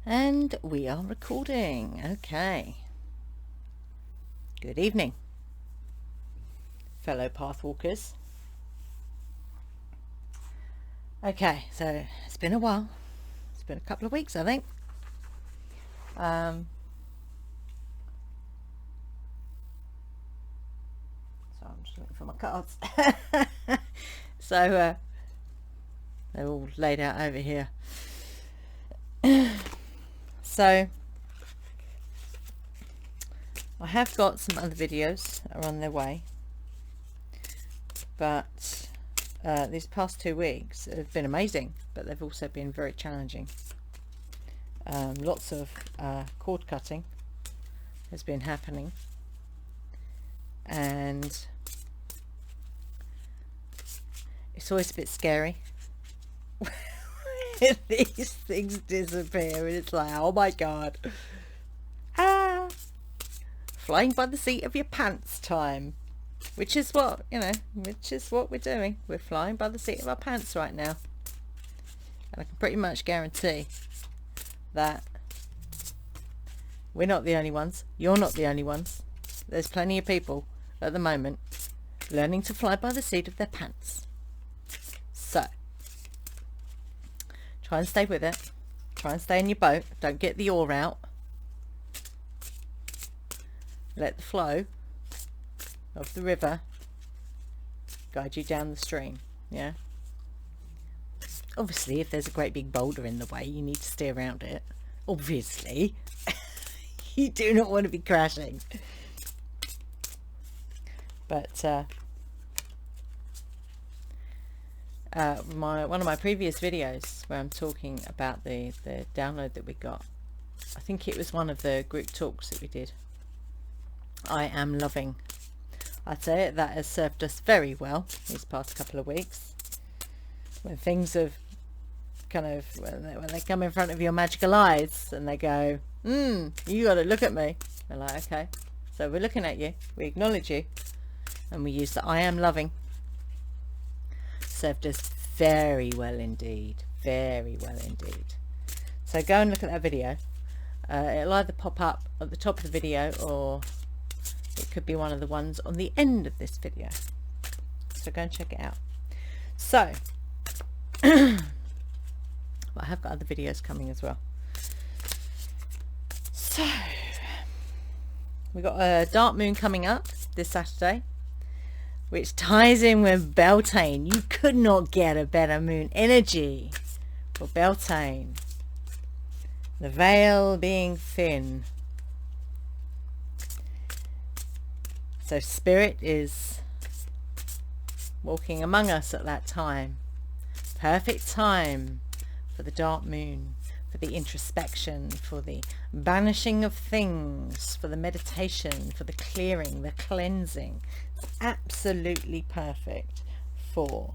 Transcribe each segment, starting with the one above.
And we are recording. Okay. Good evening, fellow pathwalkers. Okay, so it's been a while. It's been a couple of weeks, I think. So I'm just looking for my cards. So they're all laid out over here. So I have got some other videos that are on their way, but these past 2 weeks have been amazing, but they've also been very challenging. Lots of cord cutting has been happening, and it's always a bit scary when these things disappear, and it's like, oh my god, flying by the seat of your pants time, which is what we're doing. We're flying by the seat of our pants right now, and I can pretty much guarantee that we're not the only ones. You're not the only ones. There's plenty of people at the moment learning to fly by the seat of their pants. So try and stay with it. Try and stay in your boat. Don't get the oar out. Let the flow of the river guide you down the stream. Yeah. Obviously, if there's a great big boulder in the way, you need to steer around it. Obviously. You do not want to be crashing. But one of my previous videos where I'm talking about the download that we got, I think it was one of the group talks that we did, I am loving. I'd say that has served us very well these past couple of weeks, when things have kind of, when they come in front of your magical eyes and they go, you got to look at me. They're like, okay, so we're looking at you, we acknowledge you, and we use the I am loving. Served us very well indeed, very well indeed. So go and look at that video. It'll either pop up at the top of the video, or it could be one of the ones on the end of this video. So go and check it out. So well, I have got other videos coming as well. So we got a dark moon coming up this Saturday, which ties in with Bealtaine. You could not get a better moon energy for Bealtaine. The veil being thin. So spirit is walking among us at that time. Perfect time for the dark moon, for the introspection, for the banishing of things, for the meditation, for the clearing, the cleansing. It's absolutely perfect for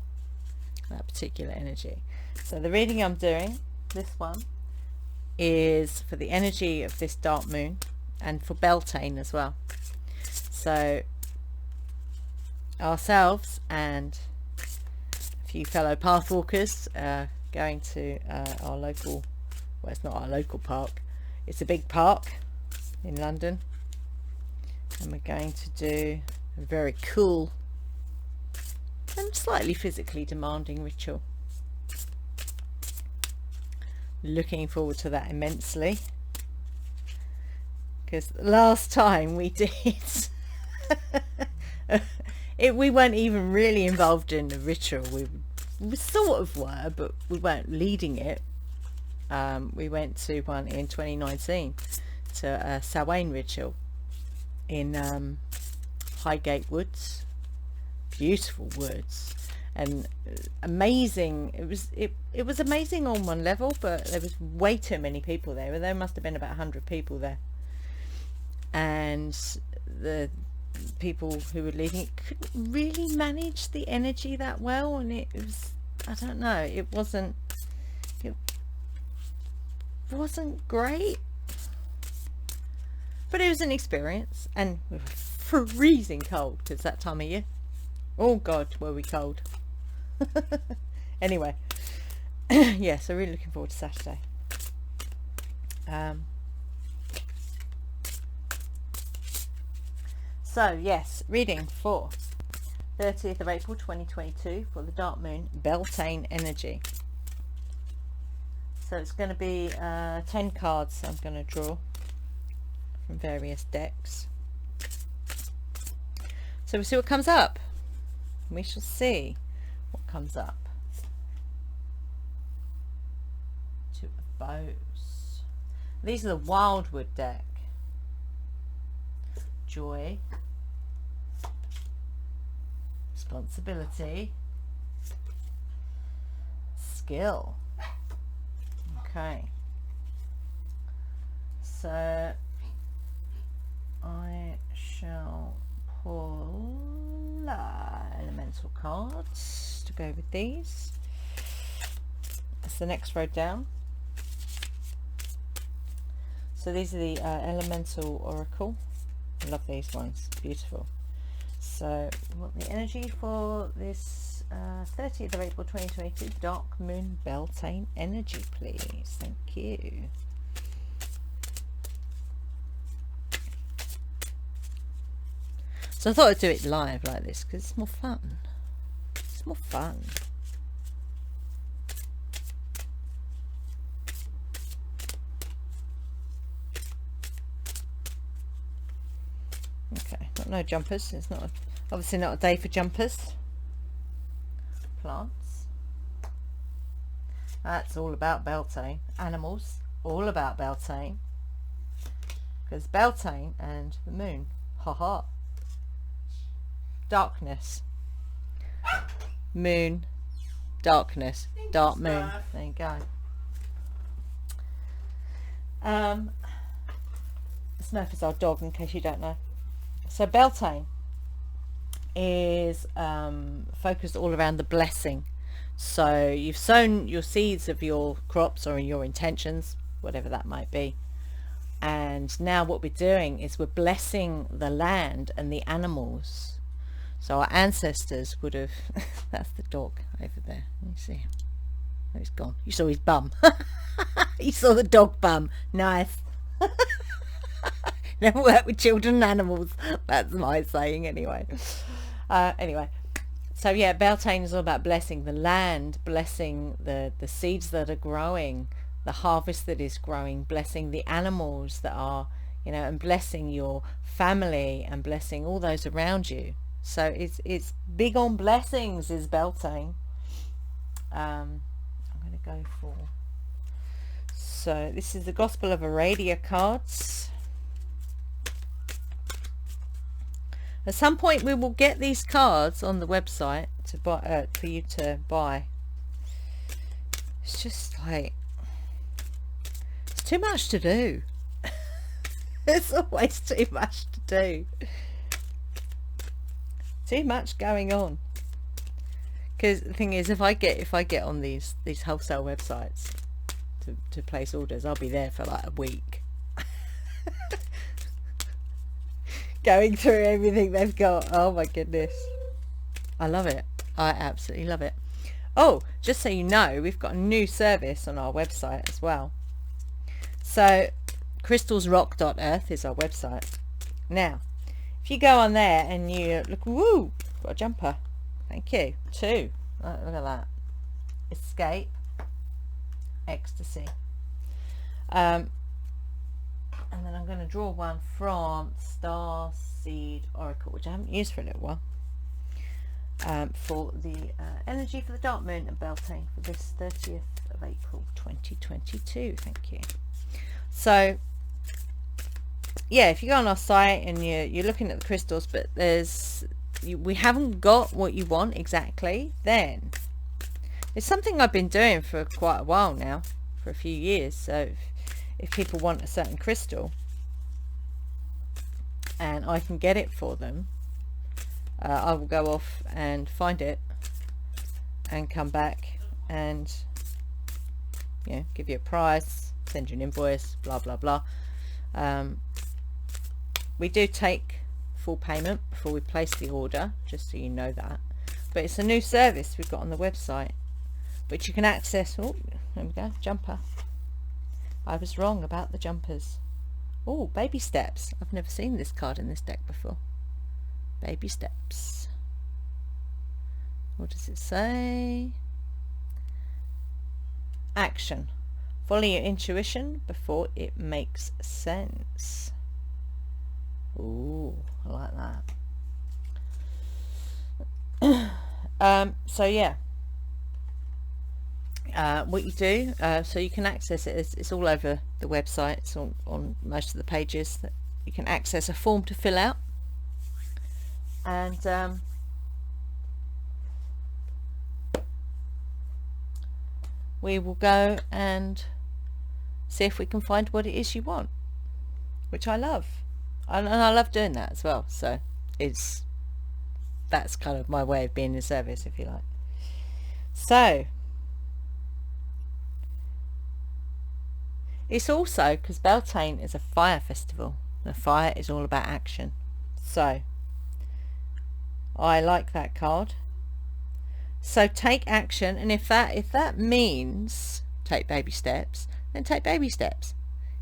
that particular energy. So the reading I'm doing, this one, is for the energy of this dark moon and for Bealtaine as well. So ourselves and a few fellow pathwalkers are going to our local, well, it's not our local park, it's a big park in London, and we're going to do a very cool and slightly physically demanding ritual. Looking forward to that immensely, because last time we did we weren't even really involved in the ritual. We sort of were, but we weren't leading it. We went to one in 2019 to a Samhain ritual in Highgate Woods. Beautiful woods, and amazing. It was amazing on one level, but there was way too many people there. There must have been about 100 people there, and the people who were leading it couldn't really manage the energy that well, and it was, I don't know, it wasn't great, but it was an experience. And we were freezing cold, because that time of year, oh god, were we cold. Anyway, yeah, so really looking forward to Saturday. So yes, reading for 30th of April 2022 for the dark moon, Bealtaine energy. So it's going to be 10 cards I'm going to draw from various decks. So we'll see what comes up. We shall see what comes up. Two of Bows. These are the Wildwood deck. Joy. Responsibility. Skill. Okay. So I shall pull elemental cards to go with these. That's the next row down. So these are the elemental oracle. I love these ones, beautiful. So we want the energy for this 30th of April 2022 dark moon Bealtaine energy, please. Thank you. So I thought I'd do it live like this because it's more fun. It's more fun. Okay, got no jumpers. It's not obviously not a day for jumpers. Plants. That's all about Bealtaine. Animals, all about Bealtaine. Because Bealtaine and the moon. Ha ha. Darkness. Moon. Darkness. Dark moon. There you go. Snurf is our dog, in case you don't know. So Bealtaine is focused all around the blessing. So you've sown your seeds of your crops or your intentions, whatever that might be, and now what we're doing is we're blessing the land and the animals. So our ancestors would have that's the dog over there, you see him. Oh, he's gone. You saw his bum. You saw the dog bum. Nice. Never work with children and animals. That's my saying anyway. Anyway, so yeah, Bealtaine is all about blessing the land, blessing the seeds that are growing, the harvest that is growing, blessing the animals that are, you know, and blessing your family and blessing all those around you. So it's big on blessings is Bealtaine. I'm going to go for, so this is the Gospel of Aradia cards. At some point we will get these cards on the website to buy, for you to buy. It's just like, it's too much to do. It's always too much to do. Too much going on. Because the thing is, if I get on these wholesale websites to place orders, I'll be there for like a week. Going through everything they've got. Oh my goodness. I love it. I absolutely love it. Oh, just so you know, we've got a new service on our website as well. So crystalsrock.earth is our website. Now, if you go on there and you look, woo, got a jumper. Thank you. 2. Oh, look at that. Escape. Ecstasy. And then I'm going to draw one from Star Seed Oracle, which I haven't used for a little while, for the energy for the dark moon and Bealtaine for this 30th of April 2022. Thank you. So yeah, if you go on our site and you're looking at the crystals, but we haven't got what you want exactly, then it's something I've been doing for quite a while now, for a few years. So if people want a certain crystal and I can get it for them, I will go off and find it and come back and, you know, give you a price, send you an invoice, blah blah blah. We do take full payment before we place the order, just so you know that. But it's a new service we've got on the website, which you can access. Oh, there we go, jumper. I was wrong about the jumpers. Oh, baby steps. I've never seen this card in this deck before. Baby steps. What does it say? Action. Follow your intuition before it makes sense. Ooh, I like that. So yeah. What you do, so you can access it, it's all over the website, it's on most of the pages, that you can access a form to fill out, and we will go and see if we can find what it is you want, which I love, and I love doing that as well. So that's kind of my way of being in service, if you like. So it's also because Bealtaine is a fire festival. The fire is all about action. So I like that card. So take action, and if that means take baby steps, then take baby steps.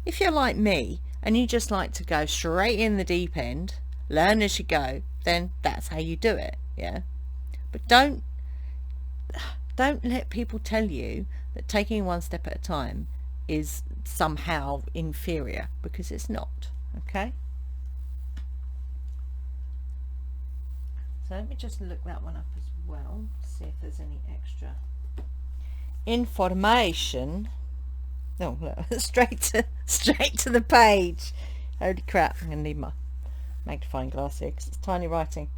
If you're like me and you just like to go straight in the deep end, learn as you go, then that's how you do it, yeah. But don't let people tell you that taking one step at a time is somehow inferior, because it's not. Okay, so let me just look that one up as well, see if there's any extra information. No, look, straight to the page. Holy crap, I'm gonna need my magnifying glass here because it's tiny writing.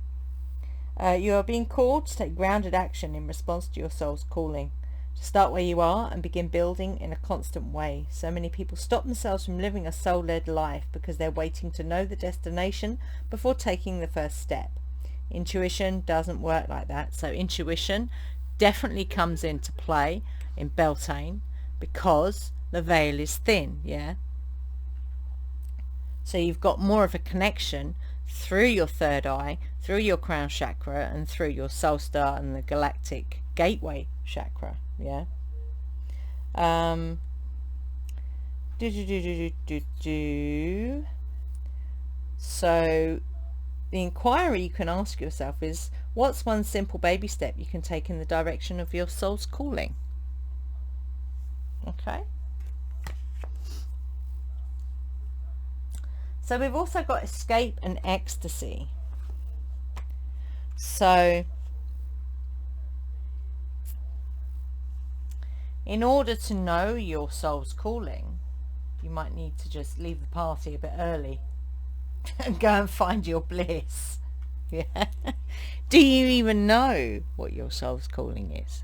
You are being called to take grounded action in response to your soul's calling. Start where you are and begin building in a constant way. So many people stop themselves from living a soul-led life because they're waiting to know the destination before taking the first step. Intuition doesn't work like that. So intuition definitely comes into play in Bealtaine because the veil is thin, yeah. So you've got more of a connection through your third eye, through your crown chakra, and through your soul star and the galactic gateway chakra, yeah. So the inquiry you can ask yourself is, what's one simple baby step you can take in the direction of your soul's calling? Okay. So we've also got escape and ecstasy. So in order to know your soul's calling, you might need to just leave the party a bit early and go and find your bliss. Yeah. Do you even know what your soul's calling is?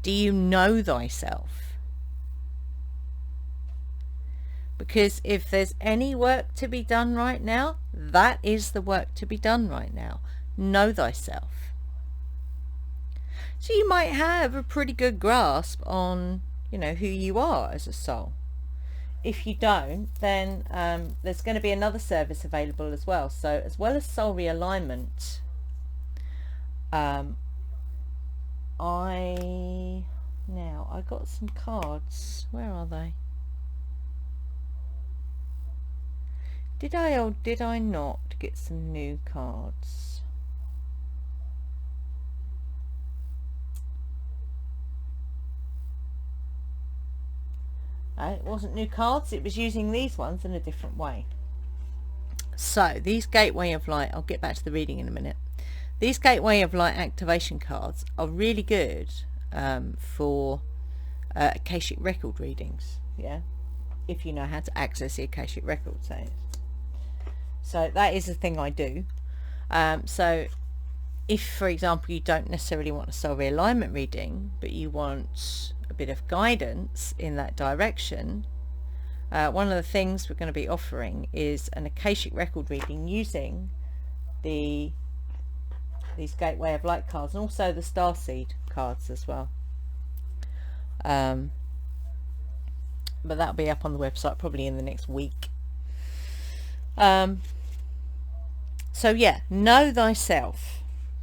Do you know thyself? Because if there's any work to be done right now, that is the work to be done right now. Know thyself. So you might have a pretty good grasp on, you know, who you are as a soul. If you don't, then there's going to be another service available as well. So as well as soul realignment, I got some cards. Where are they? Did I or did I not get some new cards? It wasn't new cards, it was using these ones in a different way. So these Gateway of Light, I'll get back to the reading in a minute. These Gateway of Light activation cards are really good for Akashic record readings, yeah, if you know how to access the Akashic records. So that is the thing I do. So if, for example, you don't necessarily want a soul realignment reading, but you want a bit of guidance in that direction, one of the things we're going to be offering is an Akashic record reading using these Gateway of Light cards, and also the Starseed cards as well. But that'll be up on the website probably in the next week. So yeah, know thyself,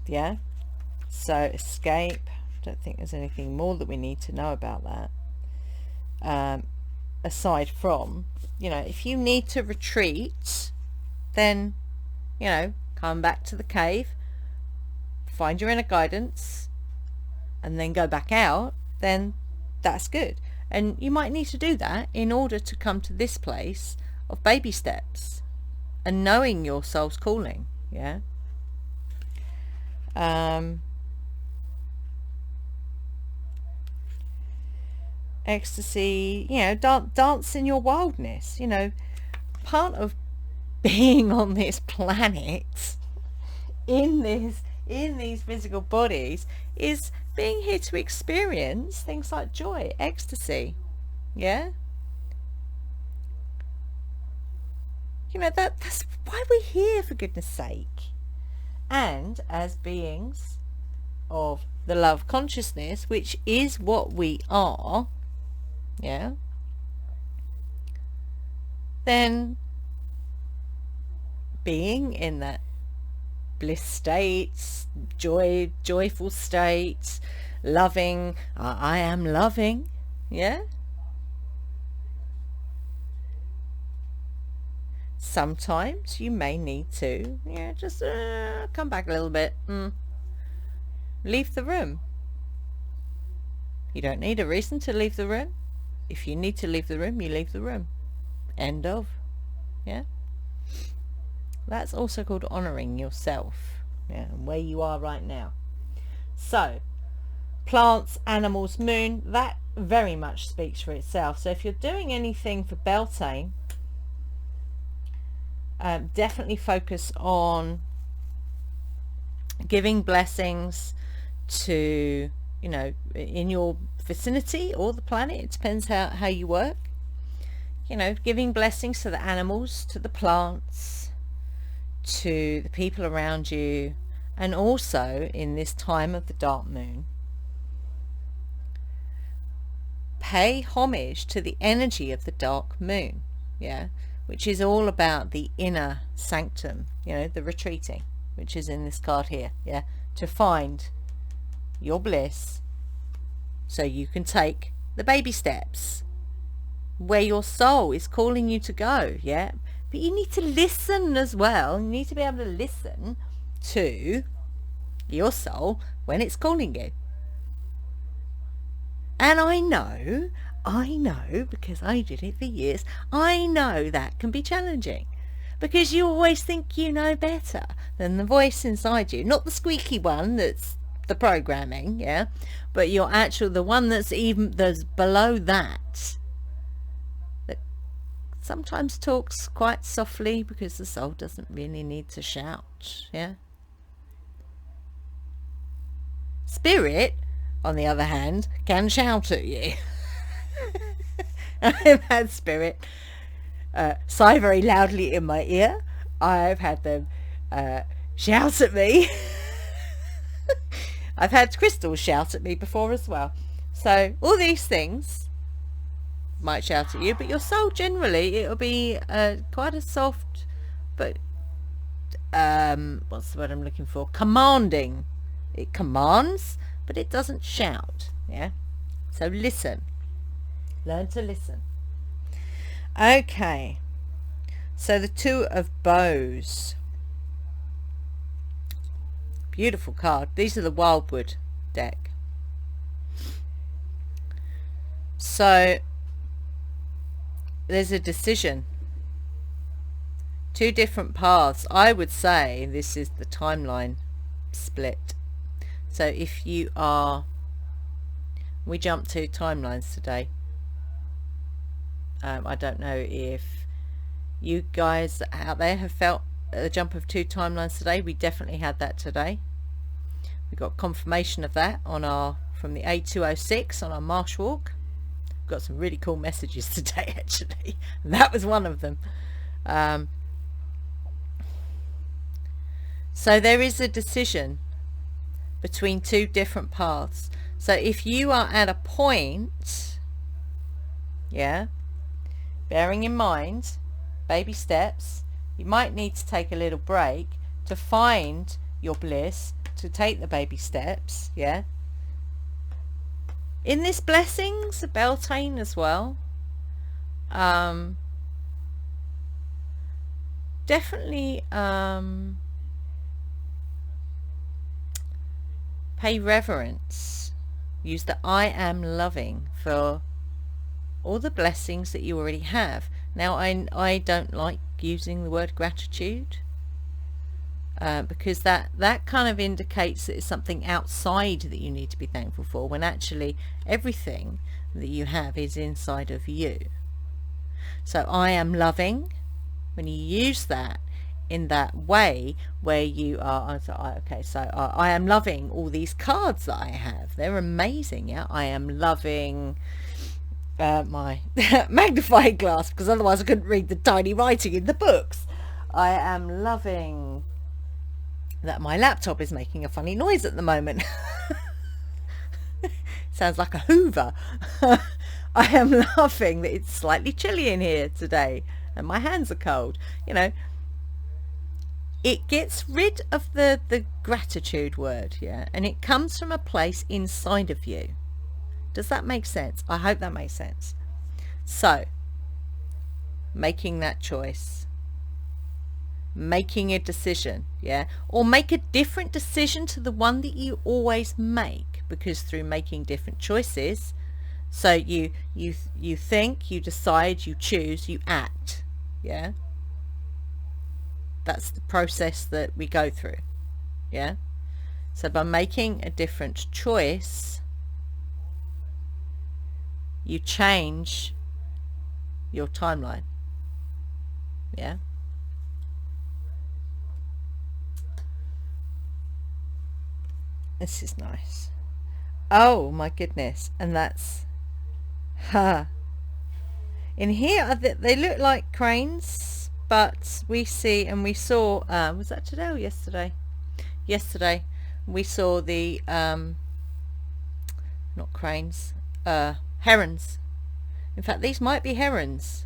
yeah. So escape, don't think there's anything more that we need to know about that. aside from, you know, if you need to retreat, then, you know, come back to the cave, find your inner guidance, and then go back out, then that's good. And you might need to do that in order to come to this place of baby steps and knowing your soul's calling. Yeah. Ecstasy, you know, dance in your wildness. You know, part of being on this planet in these physical bodies is being here to experience things like joy, ecstasy. Yeah. You know, that's why we're here, for goodness sake. And as beings of the love consciousness, which is what we are, yeah, then being in that bliss state, joyful state, loving, I am loving, yeah. Sometimes you may need to, yeah, just come back a little bit, leave the room. You don't need a reason to leave the room. If you need to leave the room, you leave the room. End of. Yeah. That's also called honouring yourself, yeah, and where you are right now. So, plants, animals, moon, that very much speaks for itself. So if you're doing anything for Bealtaine, definitely focus on giving blessings to, you know, in your vicinity or the planet. It depends how you work. You know, giving blessings to the animals, to the plants, to the people around you, and also in this time of the dark moon, pay homage to the energy of the dark moon, yeah, which is all about the inner sanctum, you know, the retreating, which is in this card here, yeah, to find your bliss so you can take the baby steps where your soul is calling you to go, yeah. But you need to listen as well. You need to be able to listen to your soul when it's calling you. And I know, because I did it for years, I know that can be challenging. Because you always think you know better than the voice inside you. Not the squeaky one that's the programming, yeah, but the one that's below that sometimes talks quite softly because the soul doesn't really need to shout, yeah. Spirit, on the other hand, can shout at you. I've had spirit sigh very loudly in my ear. I've had them shout at me. I've had crystals shout at me before as well. So all these things might shout at you, but your soul generally, it'll be quite a soft, but what's the word I'm looking for? Commanding. It commands, but it doesn't shout, yeah. So listen, learn to listen. Okay, so the Two of Bows, beautiful card. These are the Wildwood deck. So there's a decision, two different paths. I would say this is the timeline split. So if you are, we jumped to timelines today. I don't know if you guys out there have felt a jump of two timelines today. We definitely had that today. We got confirmation of that on from the A206 on our marsh walk. Got some really cool messages today, actually. And that was one of them. So there is a decision between two different paths. So if you are at a point, yeah, bearing in mind baby steps, you might need to take a little break to find your bliss, to take the baby steps, yeah. In this blessings of Bealtaine as well, definitely pay reverence. Use the I am loving for all the blessings that you already have. Now, I don't like using the word gratitude, because that kind of indicates that it's something outside that you need to be thankful for, when actually everything that you have is inside of you. So I am loving, when you use that in that way where you are, I am loving all these cards that I have. They're amazing. Yeah, I am loving my magnifying glass, because otherwise I couldn't read the tiny writing in the books. I am loving that my laptop is making a funny noise at the moment. Sounds like a Hoover. I am loving that it's slightly chilly in here today and my hands are cold. You know, it gets rid of the gratitude word, yeah, and it comes from a place inside of you. Does that make sense? I hope that makes sense. So, making that choice, making a decision, yeah, or make a different decision to the one that you always make, because through making different choices, so you think, you decide, you choose, you act, yeah. That's the process that we go through, yeah. So by making a different choice, you change your timeline, yeah. This is nice. Oh my goodness. And that's in here they look like cranes, but we see, and we saw, was that today or yesterday? Yesterday we saw the not cranes, herons. In fact, these might be herons.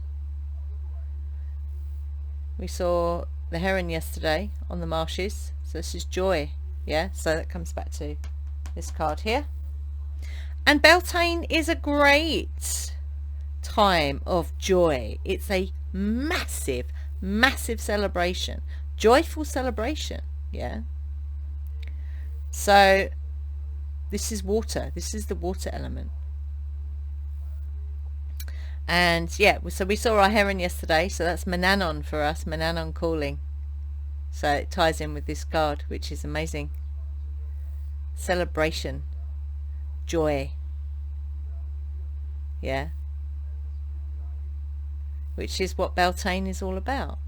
We saw the heron yesterday on the marshes. So this is joy, yeah. So that comes back to this card here. And Bealtaine is a great time of joy. It's a massive, massive celebration, joyful celebration, yeah. So this is water. This is the water element. And yeah, so we saw our heron yesterday, so that's Manannon for us, Manannon calling. So it ties in with this card, which is amazing. Celebration, joy, yeah, which is what Bealtaine is all about.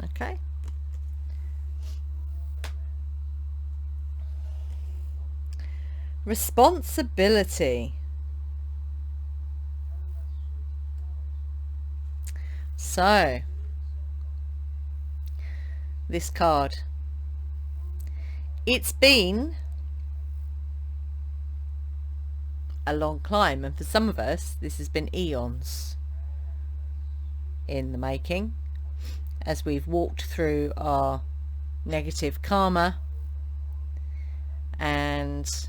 Okay. Responsibility. So, this card, it's been a long climb, and for some of us this has been eons in the making, as we've walked through our negative karma and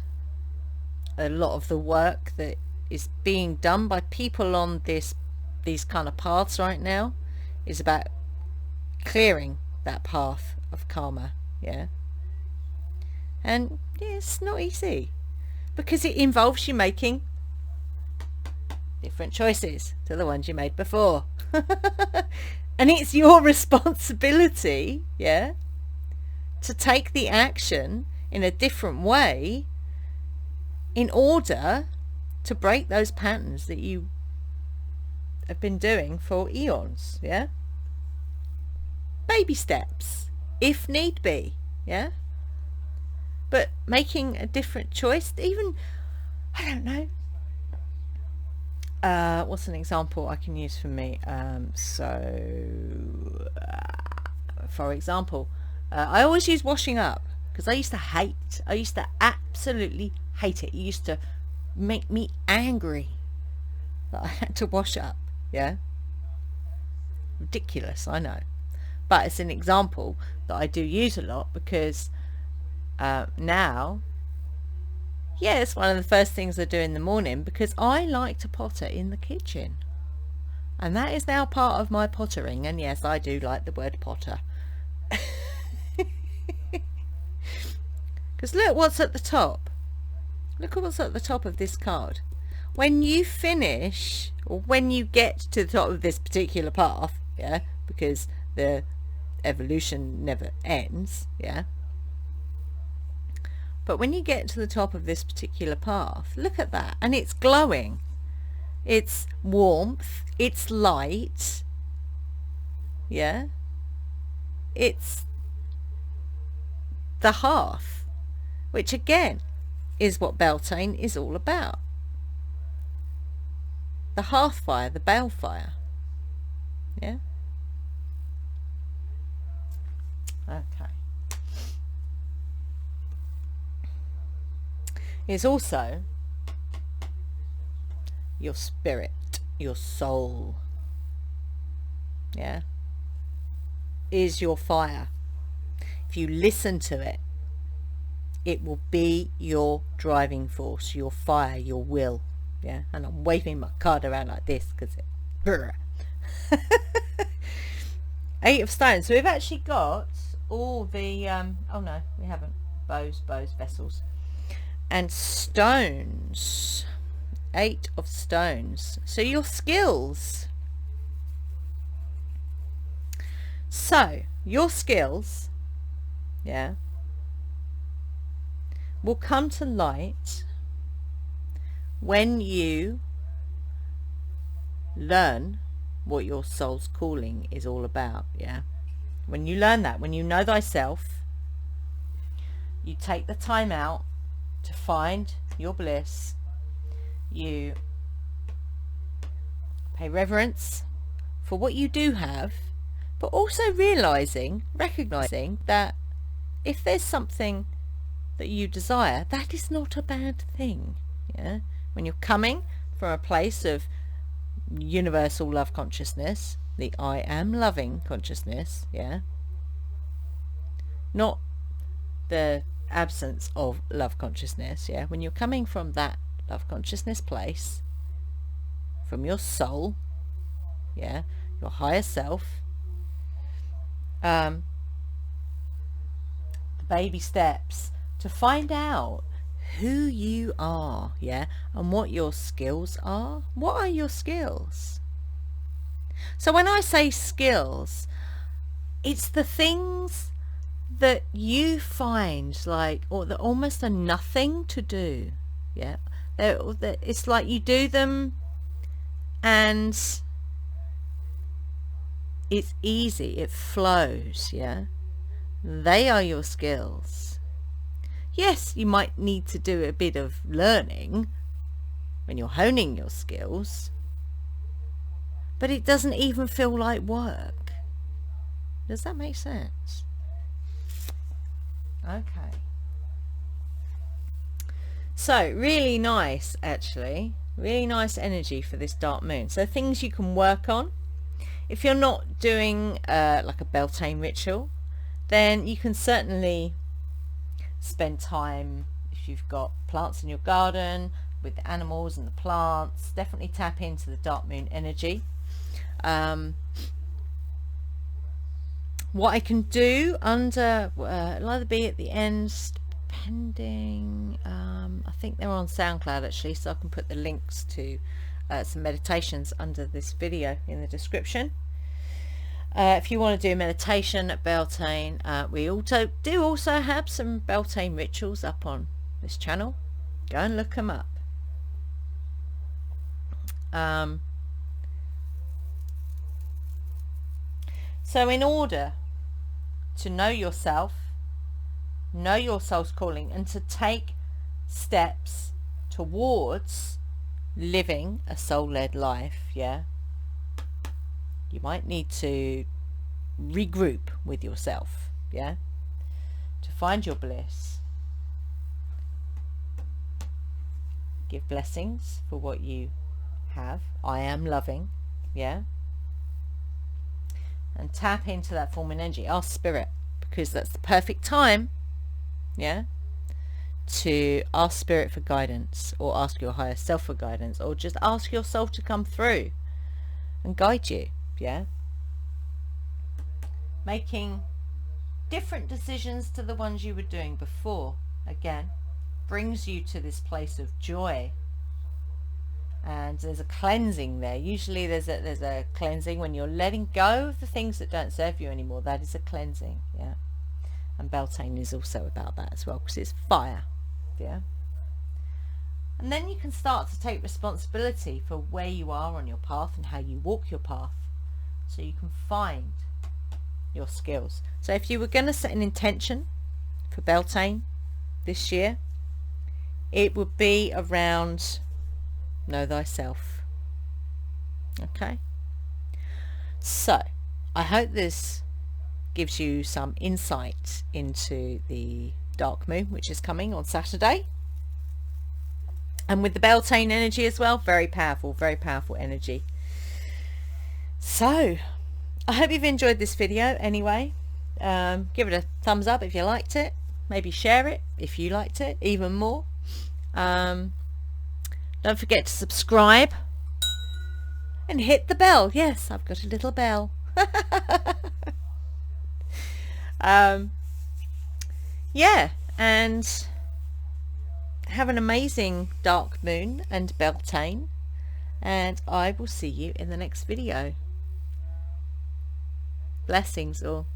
a lot of the work that is being done by people on these kind of paths right now is about clearing that path of karma, yeah. And yeah, it's not easy, because it involves you making different choices to the ones you made before. And it's your responsibility, yeah, to take the action in a different way in order to break those patterns that you have been doing for eons, yeah. Baby steps if need be, yeah. But making a different choice, even, I don't know, what's an example I can use for me? For example, I always use washing up, because I used to absolutely hate it. It used to make me angry that I had to wash up, yeah. Ridiculous, I know, but it's an example that I do use a lot, because now Yeah, it's one of the first things I do in the morning because I like to potter in the kitchen. And that is now part of my pottering. And yes, I do like the word potter. Because look what's at the top. Look at what's at the top of this card. When you finish, or when you get to the top of this particular path, yeah, because the evolution never ends, yeah, but when you get to the top of this particular path, look at that, and it's glowing, it's warmth, it's light, yeah, it's the hearth, which again is what Bealtaine is all about. The hearth fire, the bale fire. Yeah. Okay. It's also your spirit, your soul. Yeah. Is your fire. If you listen to it, it will be your driving force, your fire, your will. Yeah, and I'm waving my card around like this because it... 8 of stones. So we've actually got all the... oh no, we haven't. Bows, vessels. And stones. 8 of stones. So your skills. So, your skills, yeah, will come to light when you learn what your soul's calling is all about, yeah. When you learn that, when you know thyself, you take the time out to find your bliss, you pay reverence for what you do have, but also recognizing that if there's something that you desire, that is not a bad thing, yeah. When you're coming from a place of universal love consciousness, the I am loving consciousness, yeah, not the absence of love consciousness, yeah, when you're coming from that love consciousness place, from your soul, yeah, your higher self, the baby steps to find out who you are, yeah, and what your skills are. What are your skills? So when I say skills, it's the things that you find like, or that almost are nothing to do, yeah. It's like you do them and it's easy, it flows, yeah. They are your skills. Yes, you might need to do a bit of learning when you're honing your skills, but it doesn't even feel like work. Does that make sense? Okay. So, really nice, actually. Really nice energy for this dark moon. So, things you can work on. If you're not doing like a Bealtaine ritual, then you can certainly spend time, if you've got plants in your garden, with the animals and the plants. Definitely tap into the dark moon energy. What I can do under, it'll either be at the end, depending, I think they're on Soundcloud actually, so I can put the links to some meditations under this video in the description. If you want to do meditation at Bealtaine, we also have some Bealtaine rituals up on this channel. Go and look them up. So in order to know yourself, know your soul's calling, and to take steps towards living a soul-led life, yeah, you might need to regroup with yourself, yeah, to find your bliss. Give blessings for what you have. I am loving, yeah. And tap into that form and energy. Ask spirit, because that's the perfect time, yeah, to ask spirit for guidance, or ask your higher self for guidance, or just ask your soul to come through and guide you. Yeah, making different decisions to the ones you were doing before, again, brings you to this place of joy. And there's a cleansing there. Usually there's a cleansing when you're letting go of the things that don't serve you anymore. That is a cleansing. Yeah. And Bealtaine is also about that as well, because it's fire. Yeah. And then you can start to take responsibility for where you are on your path and how you walk your path, so you can find your skills. So if you were going to set an intention for Bealtaine this year, it would be around know thyself. Okay, so I hope this gives you some insight into the dark moon, which is coming on Saturday, and with the Bealtaine energy as well. Very powerful energy. So I hope you've enjoyed this video anyway. Give it a thumbs up if you liked it. Maybe share it if you liked it even more. Don't forget to subscribe and hit the bell. Yes, I've got a little bell. Yeah, and have an amazing dark moon and Bealtaine, and I will see you in the next video. Blessings all.